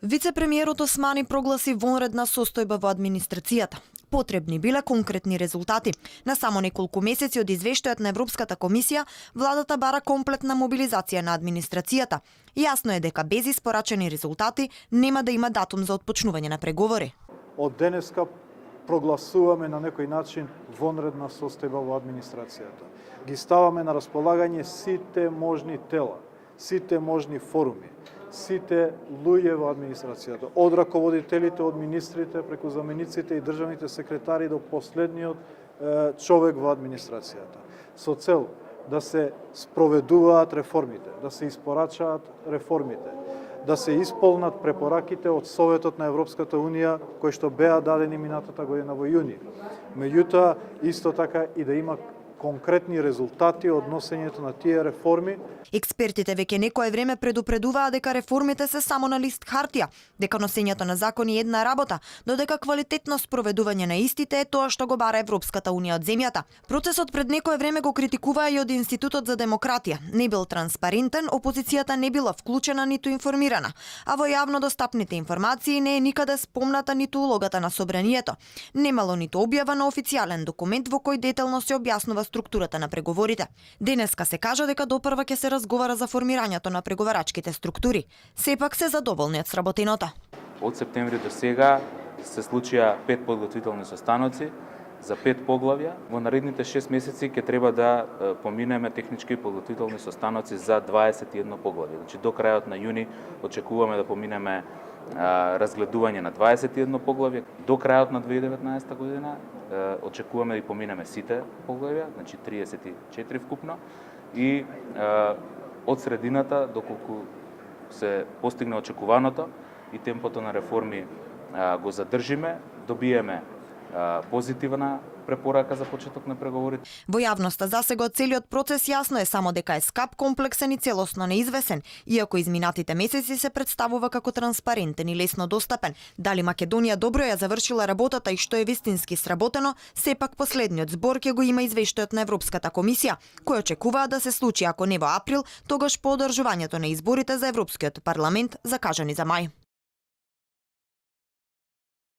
Вице-премиерот Османи прогласи вонредна состојба во администрацијата. Потребни биле конкретни резултати. На само неколку месеци од извештајот на Европската комисија, владата бара комплетна мобилизација на администрацијата. Јасно е дека без испорачени резултати нема да има датум за отпочнување на преговори. Од денеска прогласуваме на некој начин вонредна состојба во администрацијата. Ги ставаме на располагање сите можни тела, сите можни форуми, сите луѓе во администрацијата, од раководителите, од министрите, преку замениците и државните секретари до последниот човек во администрацијата, со цел да се спроведуваат реформите, да се испорачаат реформите, да се исполнат препораките од Советот на Европската Унија кои што беа дадени минатата година во јуни. Меѓутоа, исто така и да има конкретни резултати од носењето на тие реформи. Експертите веќе некое време предупредуваа дека реформите се само на лист хартија, дека носењето на закони е една работа, додека квалитетно спроведување на истите е тоа што го бара Европската Унија од земјата. Процесот пред некое време го критикуваа и од Институтот за демократија. Не бил транспарентен, опозицијата не била вклучена ниту информирана, а во јавно достапните информации не е никаде спомната ниту улогата на собранието. Немало ниту објава на официјален документ во кој детелно се објаснува структурата на преговорите. Денеска се кажа дека допрва ќе се разговара за формирањето на преговарачките структури. Сепак се задоволни од сработеното. Од септември до сега се случија 5 подготвителни состаноци за 5 поглавја. Во наредните 6 месеци ќе треба да поминеме технички подготвителни состаноци за 21 поглавје. Значи до крајот на јуни очекуваме да поминеме разгледување на 21 поглавје. До крајот на 2019 година очекуваме да поминеме сите поглавја, значи 34 вкупно, и од средината, доколку се постигне очекуваното и темпото на реформи го задржиме, добиеме позитивна препорака за почеток на преговорите. Во јавноста засега целиот процес јасно е само дека е скап, комплексен и целосно неизвесен, иако изминатите месеци се представува како транспарентен и лесно достапен. Дали Македонија добро ја завршила работата и што е вистински сработено, сепак последниот збор ќе го има извештајот на Европската комисија, кој очекуваа да се случи ако не во април, тогаш по одржувањето на изборите за Европскиот парламент закажани за мај.